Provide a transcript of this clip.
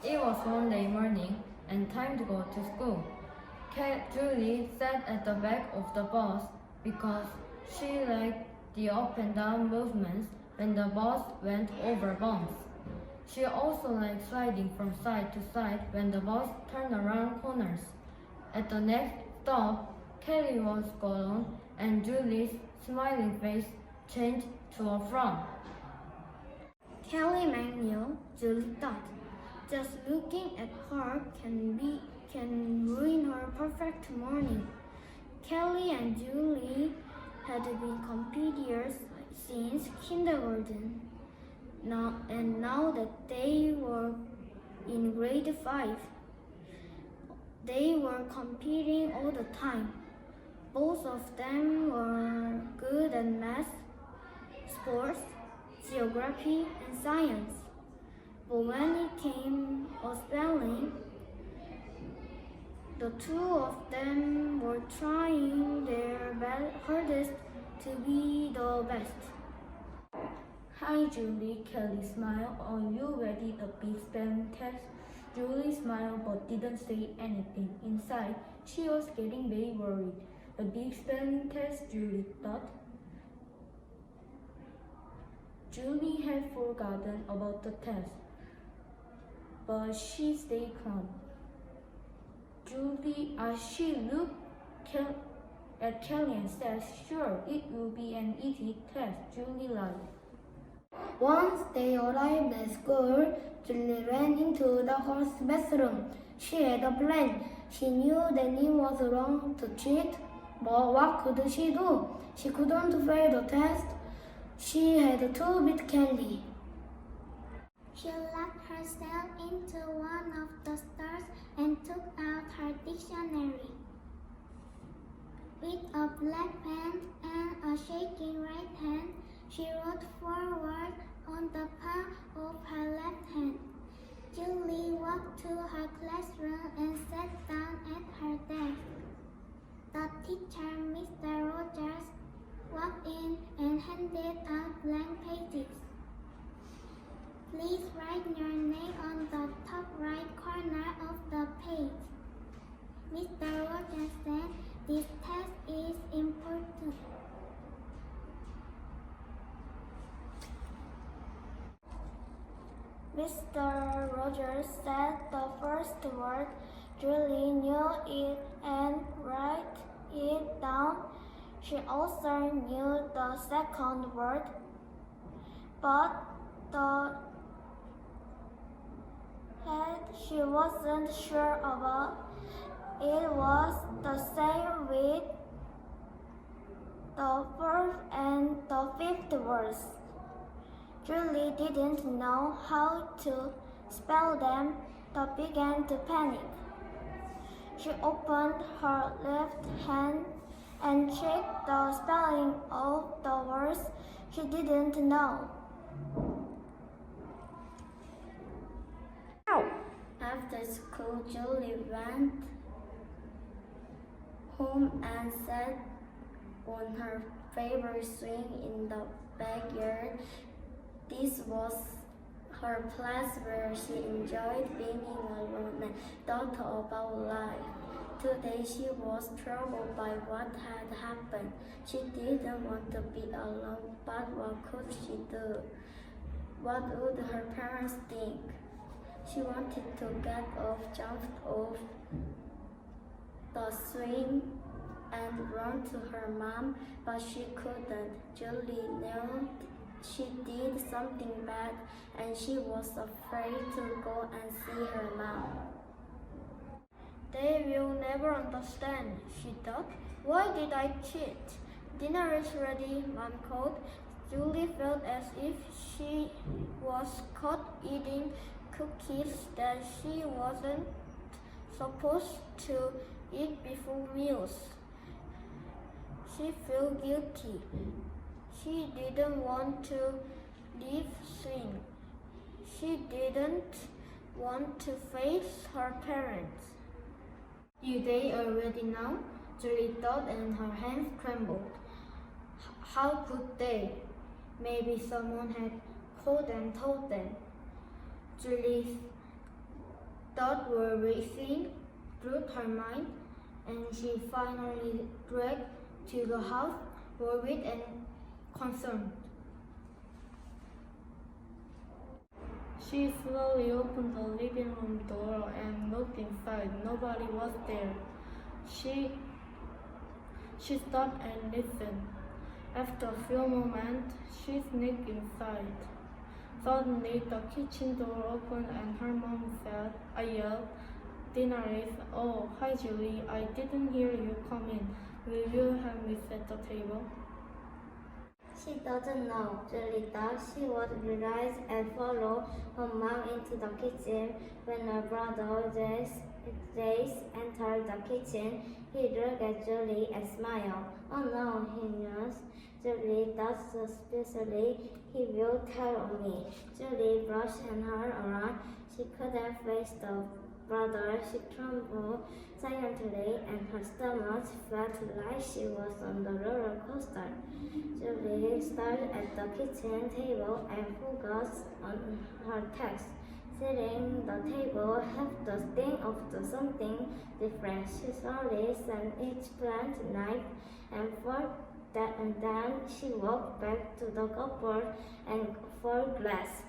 It was Monday morning and time to go to school. Julie sat at the back of the bus because she liked the up and down movements when the bus went over bumps. She also liked sliding from side to side when the bus turned around corners. At the next stop, Kelly was gone and Julie's smiling face changed to a frown. Kelly McNeil, Julie thought. Just looking at her can ruin her perfect morning. Kelly and Julie had been competitors since kindergarten. Now that they were in grade 5, they were competing all the time. Both of them were good at math, sports, geography, and science. But when it came to spelling, the two of them were trying their hardest to be the best. Hi Julie, Kelly smiled. Are you ready a big spelling test? Julie smiled but didn't say anything. Inside, she was getting very worried. A big spelling test, Julie thought. Julie had forgotten about the test, but she stayed calm. As she looked at Kelly and said, "Sure, it will be an easy test," Julie lied. Once they arrived at school, Julie ran into the horse bathroom. She had a plan. She knew that it was wrong to cheat, but what could she do? She couldn't fail the test. She had to beat Kelly. She locked herself into one of the stores and took out her dictionary. With a black pen and a shaking right hand, she wrote 4 words on the palm of her left hand. Julie walked to her classroom and sat down at her desk. The teacher, Mr. Rogers, walked in and handed out blank pages. Please write your name on the top right corner of the page. Mr. Rogers said, "This test is important." Mr. Rogers said the first word. Julie knew it and wrote it down. She also knew the second word, but the head she wasn't sure about. It was the same with the fourth and the fifth words. Julie didn't know how to spell them, but began to panic. She opened her left hand and checked the spelling of the words she didn't know. After school, Julie went home and sat on her favorite swing in the backyard. This was her place where she enjoyed being alone and thought about life. Today she was troubled by what had happened. She didn't want to be alone, but what could she do? What would her parents think? She wanted to get off, jump off the swing and run to her mom, but she couldn't. Julie knew she did something bad and she was afraid to go and see her mom. They will never understand, she thought. Why did I cheat? Dinner is ready, Mom called. Julie felt as if she was caught eating cookies that she wasn't supposed to eat before meals. She felt guilty. She didn't want to leave swing. She didn't want to face her parents. "You they are ready now?" Julie thought, and her hands trembled. How could they? Maybe someone had called and told them. Julie thoughts were racing through her mind, and she finally dragged to the house, worried and concerned. She slowly opened the living room door and looked inside. Nobody was there. She stopped and listened. After a few moments, she sneaked inside. Suddenly, the kitchen door opened and her mom said, I yelled, "Dinner is, oh, hi Julie, I didn't hear you come in. Will you help me set the table?" She doesn't know. Julie thought she would realize and follow her mom into the kitchen. When her brother Jace entered the kitchen, he looked at Julie and smiled. Oh no, he mused. Julie thought suspiciously, he will tell on me. Julie brushed her around. She couldn't face the brother. She trembled silently and her stomach felt like she was on the roller coaster. Julie stared at the kitchen table and focused on her task. Sitting the table had the sting of something different. She slowly sent each plant, knife, and fork, and then she walked back to the cupboard and for glass.